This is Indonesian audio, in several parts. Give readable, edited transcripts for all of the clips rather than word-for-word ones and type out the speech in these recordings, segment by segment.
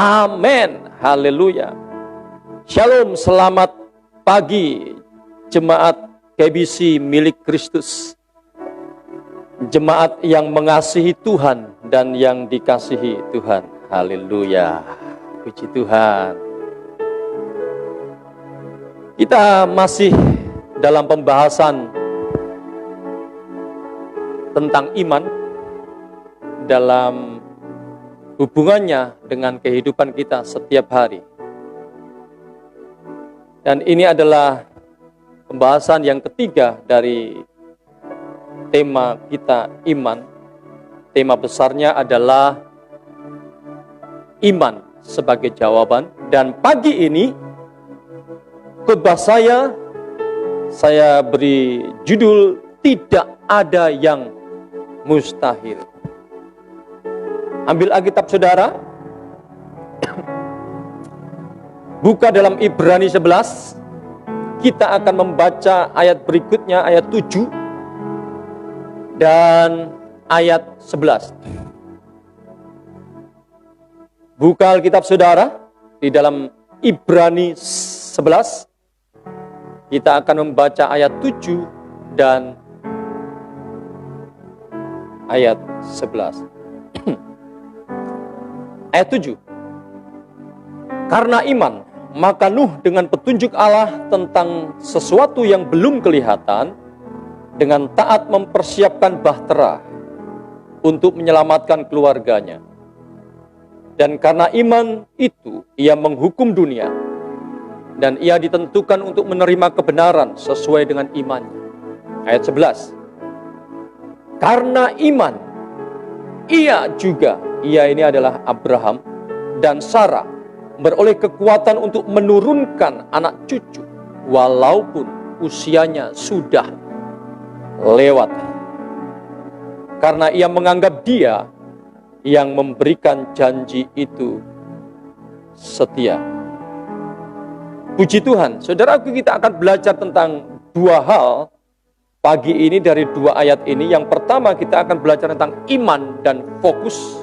Amin. Haleluya. Shalom, selamat pagi jemaat KBC milik Kristus. Jemaat yang mengasihi Tuhan dan yang dikasihi Tuhan. Haleluya. Puji Tuhan. Kita masih dalam pembahasan tentang iman dalam hubungannya dengan kehidupan kita setiap hari. Dan ini adalah pembahasan yang ketiga dari tema kita iman. Tema besarnya adalah iman sebagai jawaban. Dan pagi ini khotbah saya beri judul tidak ada yang mustahil. Ambil Alkitab saudara. Buka dalam Ibrani 11. Kita akan membaca ayat berikutnya, ayat 7 dan ayat 11. Buka Alkitab saudara di dalam Ibrani 11. Kita akan membaca ayat 7 dan ayat 11. Ayat 7. Karena iman, maka Nuh dengan petunjuk Allah tentang sesuatu yang belum kelihatan, dengan taat mempersiapkan bahtera untuk menyelamatkan keluarganya. Dan karena iman itu, ia menghukum dunia, dan ia ditentukan untuk menerima kebenaran sesuai dengan imannya. Ayat 11. Karena iman, ia ini adalah Abraham dan Sarah, beroleh kekuatan untuk menurunkan anak cucu, walaupun usianya sudah lewat. Karena ia menganggap Dia yang memberikan janji itu setia. Puji Tuhan, saudaraku, kita akan belajar tentang dua hal pagi ini dari dua ayat ini. Yang pertama, kita akan belajar tentang iman dan fokus.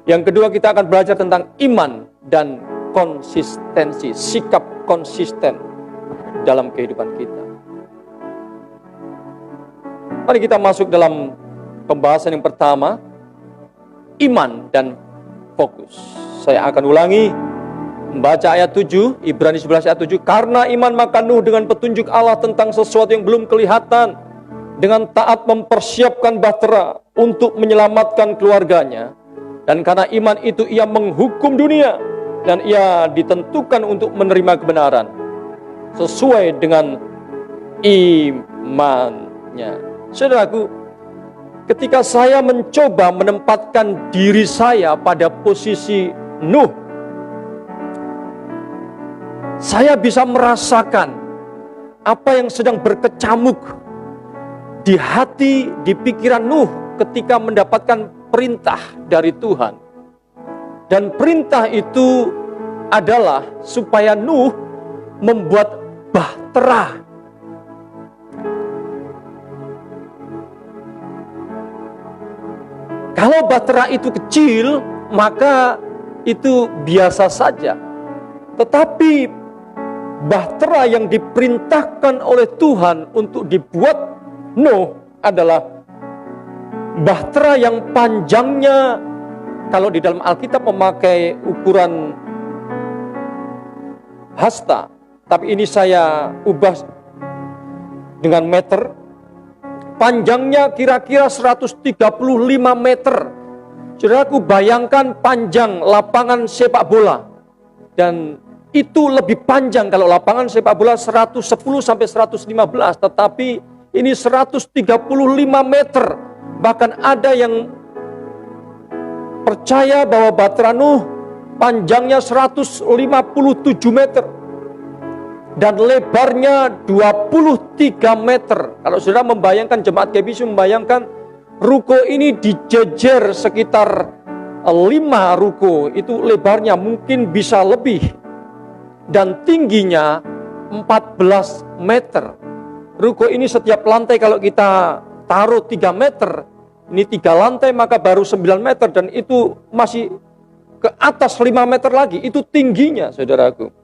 Yang kedua, kita akan belajar tentang iman dan konsistensi, sikap konsisten dalam kehidupan kita. Mari kita masuk dalam pembahasan yang pertama, iman dan fokus. Saya akan ulangi, membaca ayat 7, Ibrani 11 ayat 7. Karena iman maka Nuh dengan petunjuk Allah tentang sesuatu yang belum kelihatan, dengan taat mempersiapkan bahtera untuk menyelamatkan keluarganya. Dan karena iman itu ia menghukum dunia, dan ia ditentukan untuk menerima kebenaran sesuai dengan imannya. Saudaraku, ketika saya mencoba menempatkan diri saya pada posisi Nuh, saya bisa merasakan apa yang sedang berkecamuk di hati, di pikiran Nuh ketika mendapatkan perintah dari Tuhan. Dan perintah itu adalah supaya Nuh membuat bahtera. Kalau bahtera itu kecil, maka itu biasa saja. Tetapi bahtera yang diperintahkan oleh Tuhan untuk dibuat Nuh adalah bahtera yang panjangnya, kalau di dalam Alkitab memakai ukuran hasta, tapi ini saya ubah dengan meter. Panjangnya kira-kira 135 meter. Saudaraku, bayangkan panjang lapangan sepak bola. Dan itu lebih panjang kalau lapangan sepak bola 110 sampai 115, tetapi ini 135 meter. Bahkan ada yang percaya bahwa bahtera Nuh panjangnya 157 meter dan lebarnya 23 meter. Kalau saudara membayangkan, jemaat KBC membayangkan ruko ini dijejer sekitar 5 ruko, itu lebarnya mungkin bisa lebih, dan tingginya 14 meter. Ruko ini setiap lantai kalau kita taruh 3 meter, ini 3 lantai maka baru 9 meter, dan itu masih ke atas 5 meter lagi. Itu tingginya, saudaraku.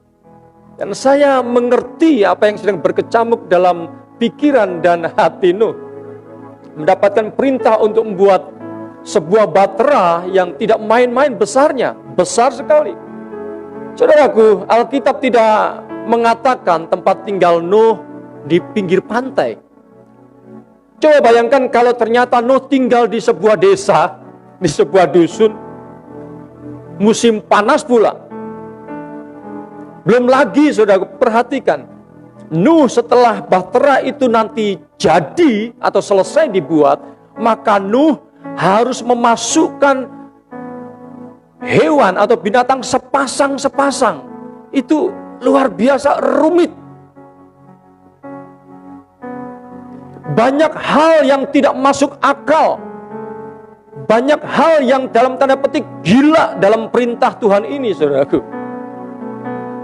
Dan saya mengerti apa yang sedang berkecamuk dalam pikiran dan hati Nuh. Mendapatkan perintah untuk membuat sebuah bahtera yang tidak main-main besarnya, besar sekali. Saudaraku, Alkitab tidak mengatakan tempat tinggal Nuh di pinggir pantai. Coba bayangkan kalau ternyata Nuh tinggal di sebuah desa, di sebuah dusun, musim panas pula. Belum lagi, saudaraku, perhatikan, Nuh setelah bahtera itu nanti jadi atau selesai dibuat, maka Nuh harus memasukkan hewan atau binatang sepasang-sepasang. Itu luar biasa rumit. Banyak hal yang tidak masuk akal. Banyak hal yang dalam tanda petik gila dalam perintah Tuhan ini, saudaraku.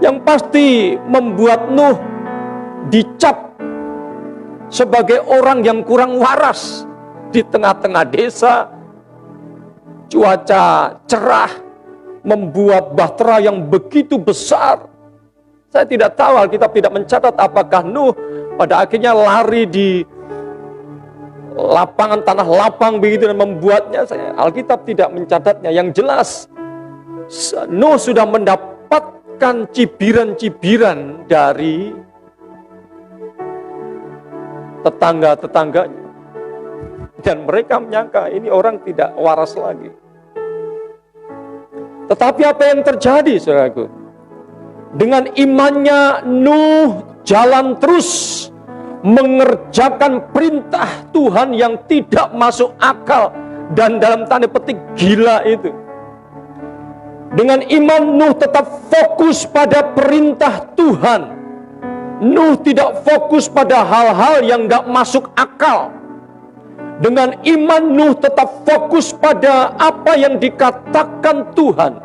Yang pasti membuat Nuh dicap sebagai orang yang kurang waras. Di tengah-tengah desa, cuaca cerah, membuat bahtera yang begitu besar. Saya tidak tahu, Alkitab tidak mencatat apakah Nuh pada akhirnya lari di lapangan tanah lapang begitu dan membuatnya. Alkitab tidak mencatatnya. Yang jelas, Nuh sudah mendapatkan cibiran-cibiran dari tetangga-tetangganya. Dan mereka menyangka ini orang tidak waras lagi. Tetapi apa yang terjadi, saudaraku? Dengan imannya Nuh jalan terus mengerjakan perintah Tuhan yang tidak masuk akal dan dalam tanda petik gila itu. Dengan iman Nuh tetap fokus pada perintah Tuhan. Nuh tidak fokus pada hal-hal yang gak masuk akal. Dengan iman Nuh tetap fokus pada apa yang dikatakan Tuhan.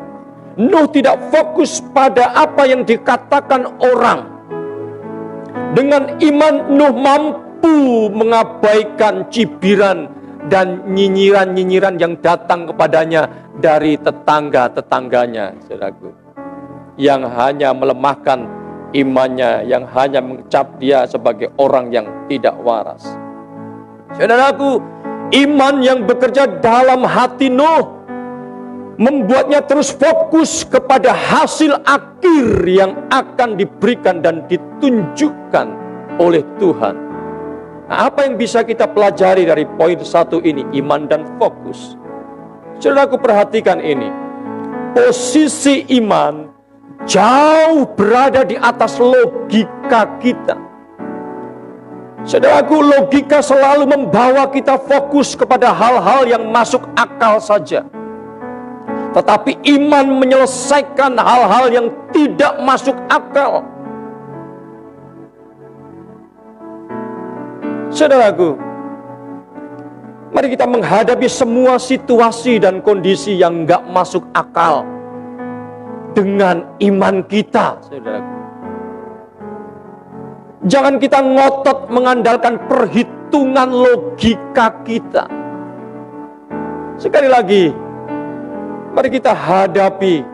Nuh tidak fokus pada apa yang dikatakan orang. Dengan iman Nuh mampu mengabaikan cibiran dan nyinyiran-nyinyiran yang datang kepadanya dari tetangga-tetangganya, saudaraku. Yang hanya melemahkan imannya, yang hanya mengecap dia sebagai orang yang tidak waras. Saudaraku, iman yang bekerja dalam hati Nuh membuatnya terus fokus kepada hasil akhir yang akan diberikan dan ditunjukkan oleh Tuhan. Nah, apa yang bisa kita pelajari dari poin 1 ini, iman dan fokus? Saudaraku, perhatikan ini. Posisi iman jauh berada di atas logika kita. Saudaraku, logika selalu membawa kita fokus kepada hal-hal yang masuk akal saja. Tetapi iman menyelesaikan hal-hal yang tidak masuk akal. Saudaraku, mari kita menghadapi semua situasi dan kondisi yang gak masuk akal dengan iman kita, saudaraku. Jangan kita ngotot mengandalkan perhitungan logika kita. Sekali lagi, mari kita hadapi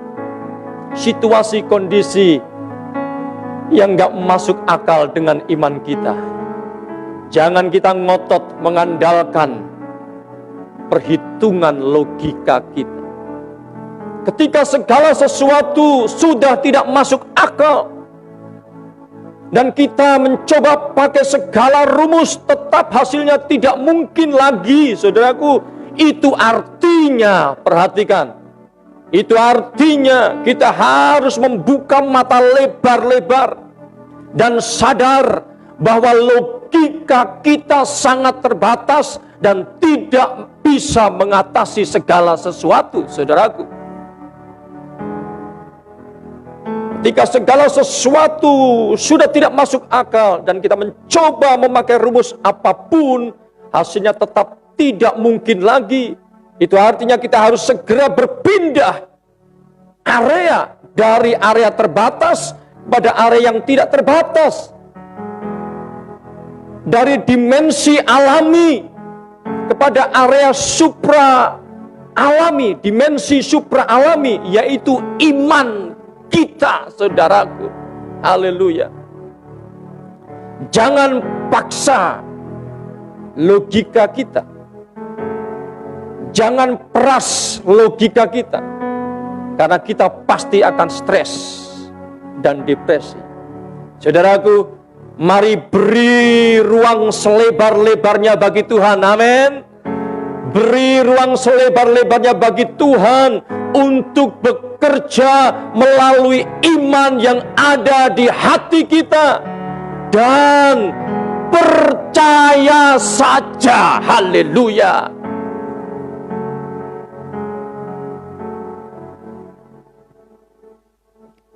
situasi kondisi yang gak masuk akal dengan iman kita. Jangan kita ngotot mengandalkan perhitungan logika kita. Ketika segala sesuatu sudah tidak masuk akal, dan kita mencoba pakai segala rumus, tetap hasilnya tidak mungkin lagi, saudaraku. Itu artinya, perhatikan, itu artinya kita harus membuka mata lebar-lebar dan sadar bahwa logika kita sangat terbatas dan tidak bisa mengatasi segala sesuatu, saudaraku. Ketika segala sesuatu sudah tidak masuk akal dan kita mencoba memakai rumus apapun, hasilnya tetap tidak mungkin lagi. Itu artinya kita harus segera berpindah area dari area terbatas pada area yang tidak terbatas. Dari dimensi alami kepada area supra alami, dimensi supra alami, yaitu iman kita, saudaraku. Haleluya. Jangan paksa logika kita. Jangan peras logika kita. Karena kita pasti akan stres dan depresi. Saudaraku, mari beri ruang selebar-lebarnya bagi Tuhan. Amin. Beri ruang selebar-lebarnya bagi Tuhan untuk bekerja melalui iman yang ada di hati kita. Dan percaya saja. Haleluya.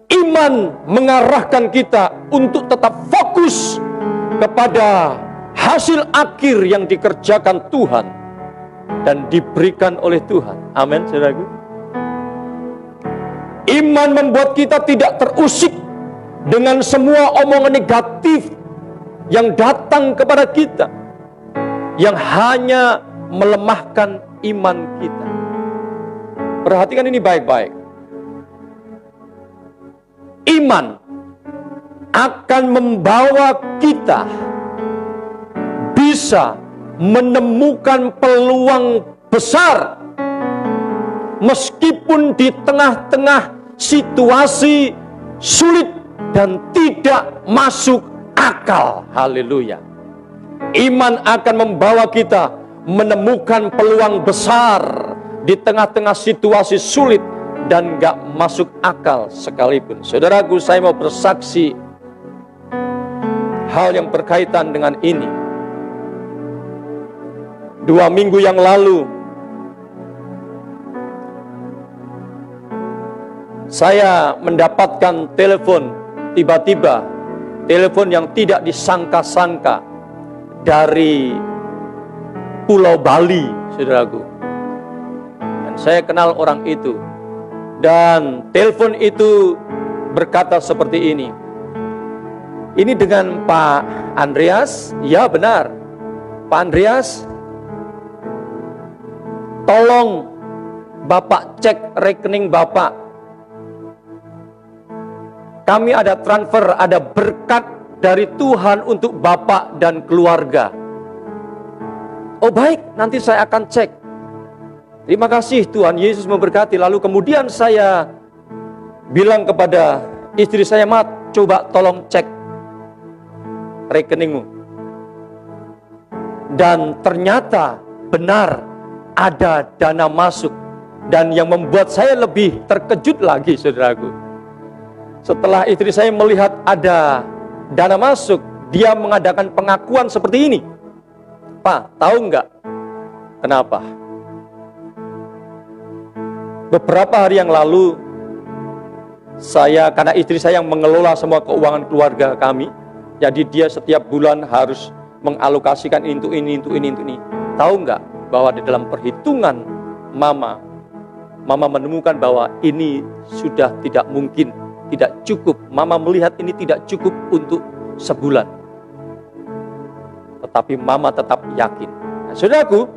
Iman mengarahkan kita untuk tetap fokus kepada hasil akhir yang dikerjakan Tuhan dan diberikan oleh Tuhan. Amin, saudaraku. Iman membuat kita tidak terusik dengan semua omongan negatif yang datang kepada kita, yang hanya melemahkan iman kita. Perhatikan ini baik-baik. Iman akan membawa kita bisa menemukan peluang besar meskipun di tengah-tengah situasi sulit dan tidak masuk akal. Haleluya. Iman akan membawa kita menemukan peluang besar di tengah-tengah situasi sulit dan gak masuk akal sekalipun. Saudaraku, saya mau bersaksi hal yang berkaitan dengan ini. 2 minggu yang lalu, saya mendapatkan telepon, tiba-tiba telepon yang tidak disangka-sangka dari Pulau Bali, saudaraku. Dan saya kenal orang itu. Dan telepon itu berkata seperti ini. Ini dengan Pak Andreas? Ya, benar. Pak Andreas, tolong Bapak cek rekening Bapak. Kami ada transfer, ada berkat dari Tuhan untuk Bapak dan keluarga. Oh baik, nanti saya akan cek. Terima kasih, Tuhan Yesus memberkati. Lalu kemudian saya bilang kepada istri saya, Mat, coba tolong cek rekeningmu. Dan ternyata benar ada dana masuk. Dan yang membuat saya lebih terkejut lagi, saudaraku, setelah istri saya melihat ada dana masuk, dia mengadakan pengakuan seperti ini. Pak, tahu nggak kenapa? Beberapa hari yang lalu, karena istri saya yang mengelola semua keuangan keluarga kami, jadi dia setiap bulan harus mengalokasikan ini untuk ini, untuk ini, untuk ini. Tahu nggak bahwa di dalam perhitungan Mama menemukan bahwa ini sudah tidak mungkin, tidak cukup. Mama melihat ini tidak cukup untuk sebulan. Tetapi Mama tetap yakin. Nah, saudaraku,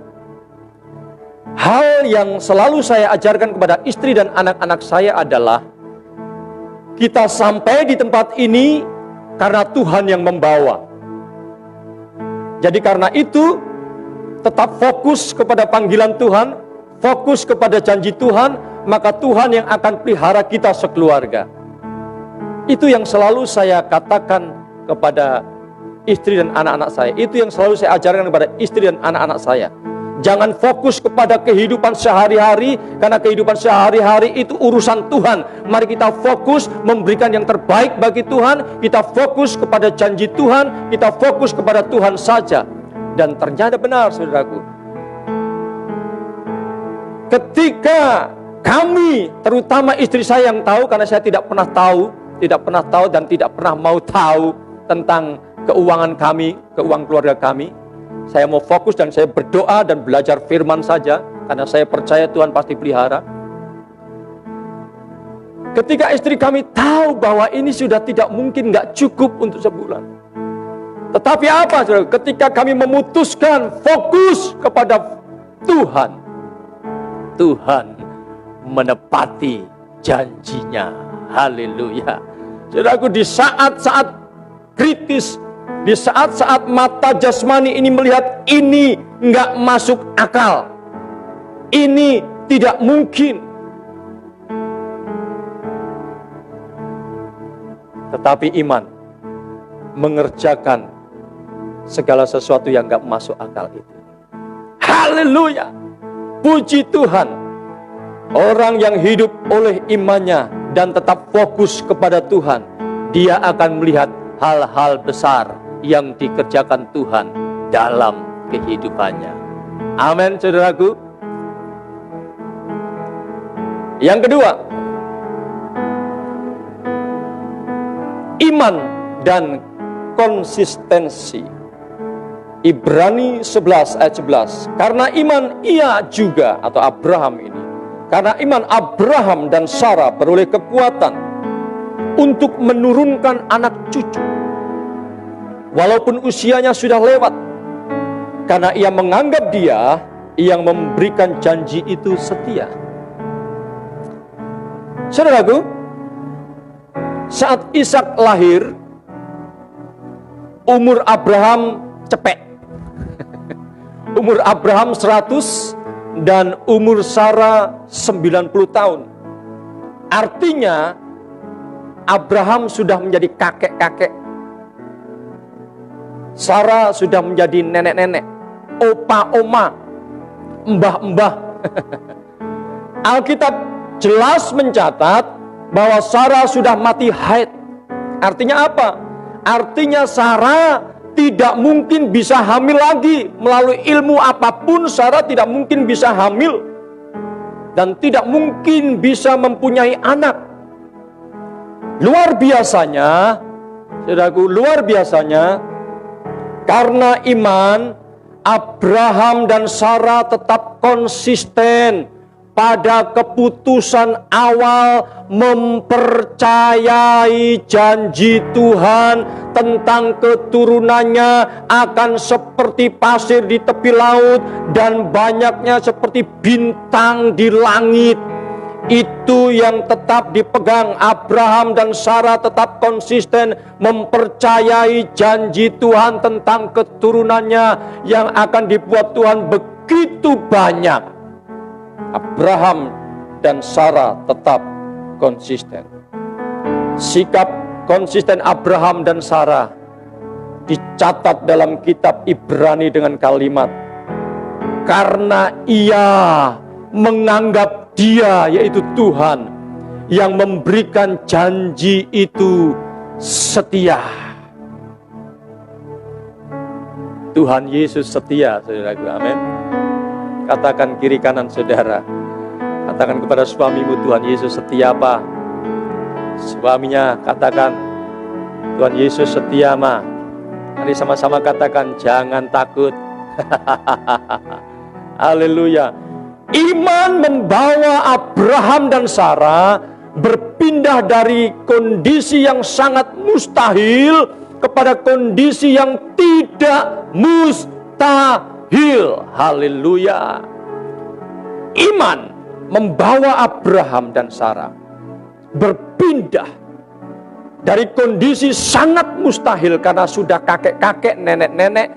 hal yang selalu saya ajarkan kepada istri dan anak-anak saya adalah kita sampai di tempat ini karena Tuhan yang membawa. Jadi karena itu tetap fokus kepada panggilan Tuhan, fokus kepada janji Tuhan, maka Tuhan yang akan pelihara kita sekeluarga. Itu yang selalu saya katakan kepada istri dan anak-anak saya. Itu yang selalu saya ajarkan kepada istri dan anak-anak saya. Jangan fokus kepada kehidupan sehari-hari, karena kehidupan sehari-hari itu urusan Tuhan. Mari kita fokus memberikan yang terbaik bagi Tuhan. Kita fokus kepada janji Tuhan, kita fokus kepada Tuhan saja. Dan ternyata benar, saudaraku, ketika kami, terutama istri saya yang tahu, karena saya tidak pernah tahu dan tidak pernah mau tahu tentang keuangan kami, keuangan keluarga kami. Saya mau fokus dan saya berdoa dan belajar firman saja, karena saya percaya Tuhan pasti pelihara. Ketika istri kami tahu bahwa ini sudah tidak mungkin, gak cukup untuk sebulan. Tetapi apa, saudara? Ketika kami memutuskan fokus kepada Tuhan, Tuhan menepati janjinya. Haleluya. Saudaraku, di saat-saat kritis, di saat-saat mata jasmani ini melihat ini nggak masuk akal, ini tidak mungkin, tetapi iman mengerjakan segala sesuatu yang nggak masuk akal itu. Haleluya. Puji Tuhan. Orang yang hidup oleh imannya dan tetap fokus kepada Tuhan, dia akan melihat hal-hal besar yang dikerjakan Tuhan dalam kehidupannya. Amin, saudaraku. Yang kedua, iman dan konsistensi. Ibrani 11 ayat 11. Karena iman ia juga, atau Abraham ini, karena iman Abraham dan Sarah beroleh kekuatan untuk menurunkan anak cucu, walaupun usianya sudah lewat, karena ia menganggap dia yang memberikan janji itu setia. Saudaraku, saat Ishak lahir, umur Abraham cepek. Umur Abraham 100 dan umur Sarah 90 tahun. Artinya Abraham sudah menjadi kakek-kakek, Sarah sudah menjadi nenek-nenek, opa-oma, mbah-mbah. Alkitab jelas mencatat bahwa Sarah sudah mati haid. Artinya apa? Artinya Sarah tidak mungkin bisa hamil lagi. Melalui ilmu apapun Sarah tidak mungkin bisa hamil dan tidak mungkin bisa mempunyai anak. Luar biasanya, saudaraku, luar biasanya, karena iman, Abraham dan Sarah tetap konsisten pada keputusan awal mempercayai janji Tuhan tentang keturunannya akan seperti pasir di tepi laut dan banyaknya seperti bintang di langit. Itu yang tetap dipegang. Abraham dan Sarah tetap konsisten mempercayai janji Tuhan tentang keturunannya yang akan dibuat Tuhan begitu banyak. Abraham dan Sarah tetap konsisten. Sikap konsisten Abraham dan Sarah dicatat dalam kitab Ibrani dengan kalimat, karena ia menganggap dia, yaitu Tuhan, yang memberikan janji itu setia. Tuhan Yesus setia, saudaraku. Amin. Katakan kiri kanan saudara. Katakan kepada suamimu, Tuhan Yesus setia, Pak. Suaminya katakan, Tuhan Yesus setia, Ma. Mari sama-sama katakan, jangan takut. Haleluya. Iman membawa Abraham dan Sarah berpindah dari kondisi yang sangat mustahil kepada kondisi yang tidak mustahil. Haleluya. Iman membawa Abraham dan Sarah berpindah dari kondisi sangat mustahil karena sudah kakek-kakek, nenek-nenek,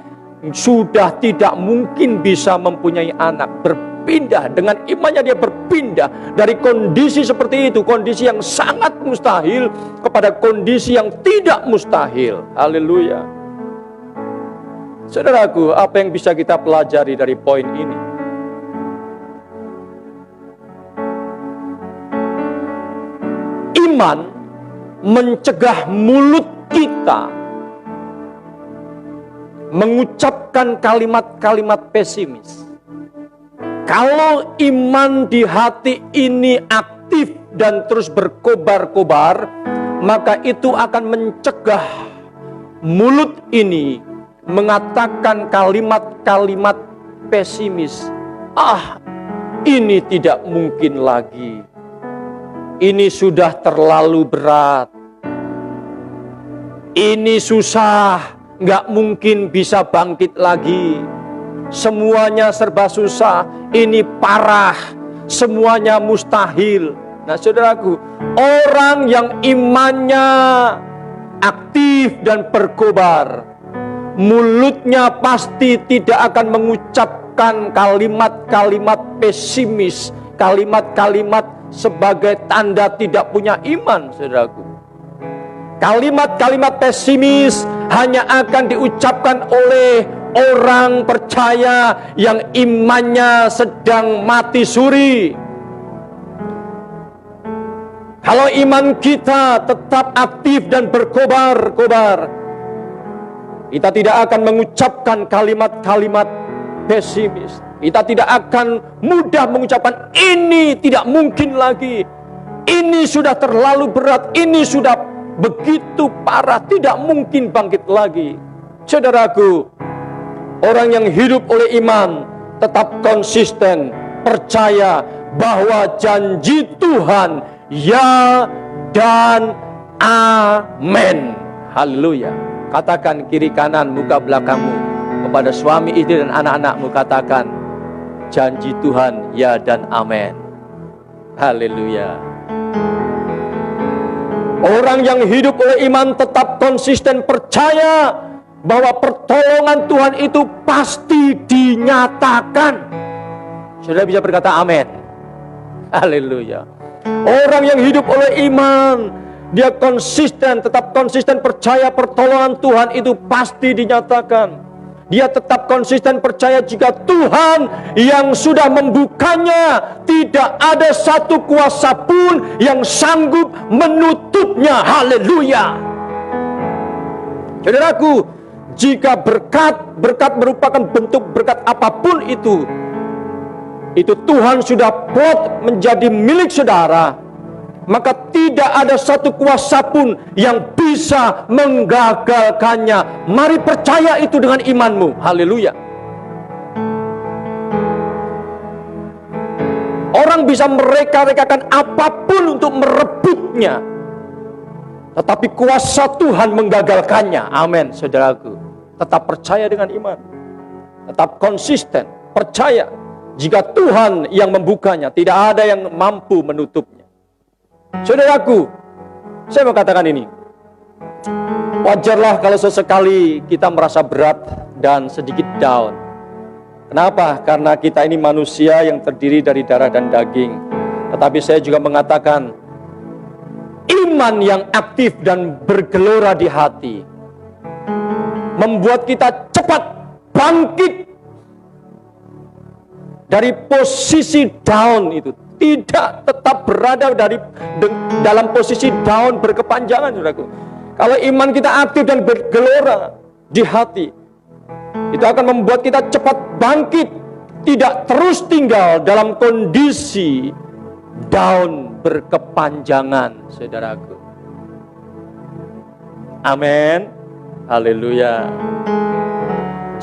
sudah tidak mungkin bisa mempunyai anak. Berpindah dengan imannya, dia berpindah dari kondisi seperti itu, kondisi yang sangat mustahil, kepada kondisi yang tidak mustahil. Haleluya. Saudaraku, apa yang bisa kita pelajari dari poin ini? Iman mencegah mulut kita mengucapkan kalimat-kalimat pesimis. Kalau iman di hati ini aktif dan terus berkobar-kobar, maka itu akan mencegah mulut ini mengatakan kalimat-kalimat pesimis. Ah, ini tidak mungkin lagi. Ini sudah terlalu berat. Ini susah, nggak mungkin bisa bangkit lagi. Semuanya serba susah, ini parah. semuanya mustahil. Nah saudaraku, orang yang imannya aktif dan berkobar, mulutnya pasti tidak akan mengucapkan kalimat-kalimat pesimis, kalimat-kalimat sebagai tanda tidak punya iman, saudaraku. Kalimat-kalimat pesimis hanya akan diucapkan oleh orang percaya yang imannya sedang mati suri. Kalau iman kita tetap aktif dan berkobar-kobar, kita tidak akan mengucapkan kalimat-kalimat pesimis. Kita tidak akan mudah mengucapkan ini tidak mungkin lagi, ini sudah terlalu berat, ini sudah begitu parah, tidak mungkin bangkit lagi. Saudaraku, orang yang hidup oleh iman tetap konsisten, percaya bahwa janji Tuhan ya dan amin. Haleluya. Katakan kiri kanan, muka belakangmu kepada suami, istri dan anak-anakmu, katakan janji Tuhan ya dan amin. Haleluya. Orang yang hidup oleh iman tetap konsisten percaya bahwa pertolongan Tuhan itu pasti dinyatakan. Saudara bisa berkata amin. Haleluya. Orang yang hidup oleh iman, dia konsisten, tetap konsisten percaya pertolongan Tuhan itu pasti dinyatakan. Dia tetap konsisten percaya jika Tuhan yang sudah membukanya, tidak ada satu kuasa pun yang sanggup menutupnya. Haleluya. Saudaraku, jika berkat merupakan bentuk berkat apapun itu Tuhan sudah plot menjadi milik saudara, maka tidak ada satu kuasa pun yang bisa menggagalkannya. Mari percaya itu dengan imanmu. Haleluya. Orang bisa mereka-rekakan apapun untuk merebutnya, tetapi kuasa Tuhan menggagalkannya. Amin, saudaraku. Tetap percaya dengan iman, tetap konsisten percaya jika Tuhan yang membukanya, tidak ada yang mampu menutupnya. Saudaraku, saya mau katakan ini, wajarlah kalau sesekali kita merasa berat dan sedikit down. Kenapa? Karena kita ini manusia yang terdiri dari darah dan daging. Tetapi saya juga mengatakan, iman yang aktif dan bergelora di hati membuat kita cepat bangkit dari posisi down itu. Tidak tetap berada dalam posisi down berkepanjangan, saudaraku. Kalau iman kita aktif dan bergelora di hati, itu akan membuat kita cepat bangkit, tidak terus tinggal dalam kondisi down berkepanjangan, saudaraku. Amin. Haleluya.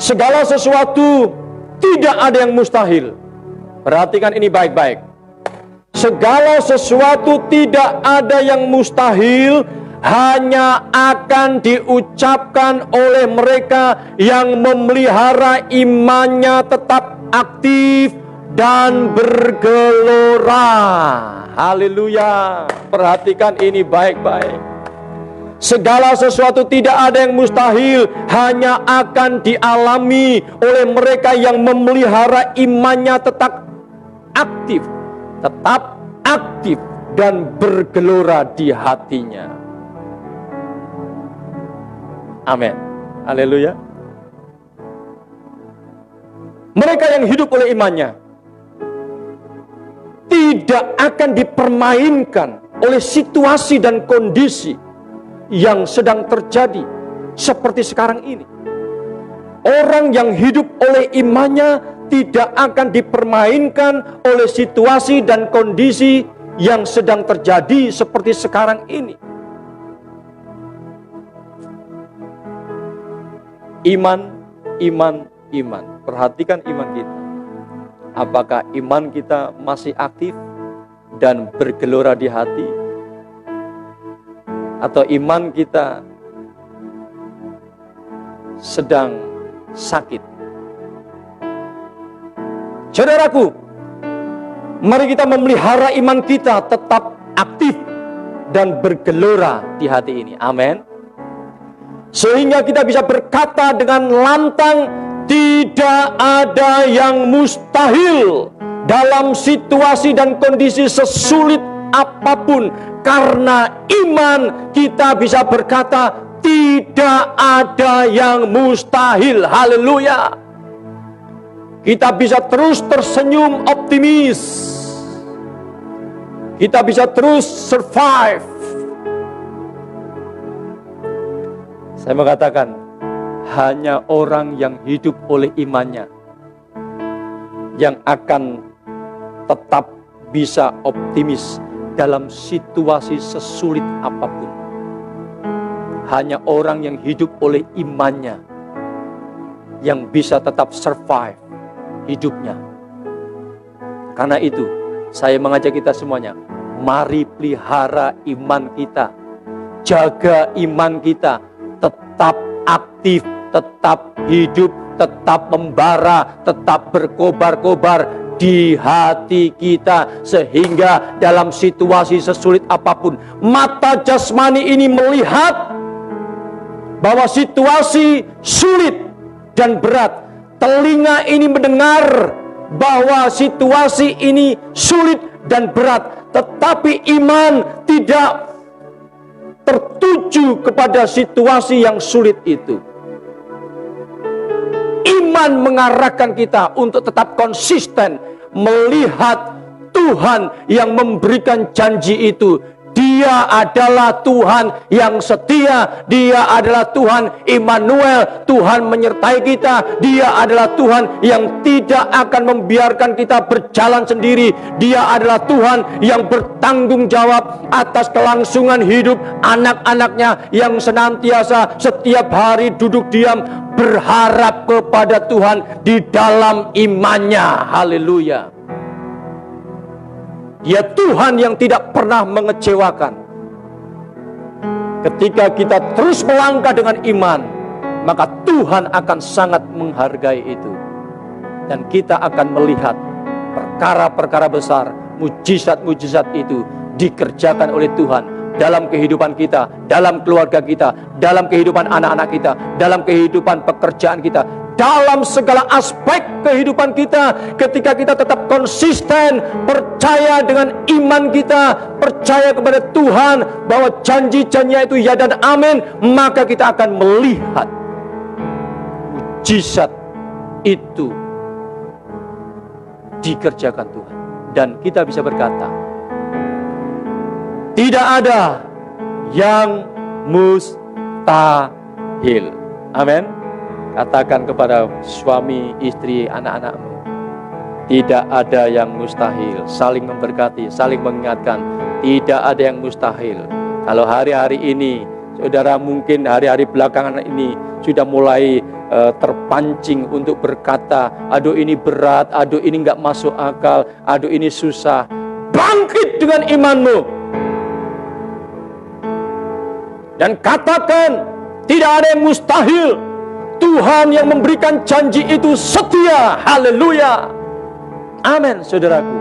Segala sesuatu tidak ada yang mustahil. Perhatikan ini baik-baik. Segala sesuatu tidak ada yang mustahil, hanya akan diucapkan oleh mereka yang memelihara imannya tetap aktif dan bergelora. Haleluya. Perhatikan ini baik-baik. Segala sesuatu tidak ada yang mustahil, hanya akan dialami oleh mereka yang memelihara imannya tetap aktif dan bergelora di hatinya. Amin. Haleluya. Mereka yang hidup oleh imannya tidak akan dipermainkan oleh situasi dan kondisi yang sedang terjadi seperti sekarang ini. Orang yang hidup oleh imannya tidak akan dipermainkan oleh situasi dan kondisi yang sedang terjadi seperti sekarang ini. Iman. Perhatikan iman kita. Apakah iman kita masih aktif dan bergelora di hati? Atau iman kita sedang sakit? Saudaraku, Mari kita memelihara iman kita tetap aktif dan bergelora di hati ini. Amin. Sehingga kita bisa berkata dengan lantang, tidak ada yang mustahil dalam situasi dan kondisi sesulit apapun. Karena iman kita bisa berkata, tidak ada yang mustahil. Haleluya. Kita bisa terus tersenyum optimis. Kita bisa terus survive. Saya mengatakan, hanya orang yang hidup oleh imannya yang akan tetap bisa optimis dalam situasi sesulit apapun. Hanya orang yang hidup oleh imannya yang bisa tetap survive hidupnya. Karena itu, saya mengajak kita semuanya, mari pelihara iman kita. Jaga iman kita, tetap aktif, tetap hidup, tetap membara, tetap berkobar-kobar di hati kita. Sehingga dalam situasi sesulit apapun, mata jasmani ini melihat bahwa situasi sulit dan berat. Telinga ini mendengar bahwa situasi ini sulit dan berat. Tetapi iman tidak tertuju kepada situasi yang sulit itu. Iman mengarahkan kita untuk tetap konsisten melihat Tuhan yang memberikan janji itu. Dia adalah Tuhan yang setia. Dia adalah Tuhan Immanuel. Tuhan menyertai kita. Dia adalah Tuhan yang tidak akan membiarkan kita berjalan sendiri. Dia adalah Tuhan yang bertanggung jawab atas kelangsungan hidup anak-anaknya yang senantiasa setiap hari duduk diam berharap kepada Tuhan di dalam imannya. Haleluya. Dia Tuhan yang tidak pernah mengecewakan. Ketika kita terus melangkah dengan iman, maka Tuhan akan sangat menghargai itu. Dan kita akan melihat perkara-perkara besar, mujizat-mujizat itu dikerjakan oleh Tuhan dalam kehidupan kita, dalam keluarga kita, dalam kehidupan anak-anak kita, dalam kehidupan pekerjaan kita, dalam segala aspek kehidupan kita. Ketika kita tetap konsisten, percaya dengan iman kita, percaya kepada Tuhan bahwa janji-janjinya itu ya dan amin, maka kita akan melihat mujizat itu dikerjakan Tuhan. Dan kita bisa berkata, tidak ada yang mustahil. Amin. Katakan kepada suami, istri, anak-anakmu, tidak ada yang mustahil. Saling memberkati, saling mengingatkan, tidak ada yang mustahil. Kalau hari-hari ini, saudara mungkin hari-hari belakangan ini sudah mulai terpancing untuk berkata, aduh ini berat, aduh ini nggak masuk akal, aduh ini susah. Bangkit dengan imanmu dan katakan, tidak ada yang mustahil. Tuhan yang memberikan janji itu setia. Haleluya. Amin, saudaraku.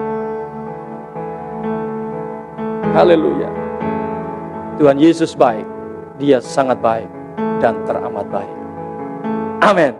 Haleluya. Tuhan Yesus baik. Dia sangat baik dan teramat baik. Amin.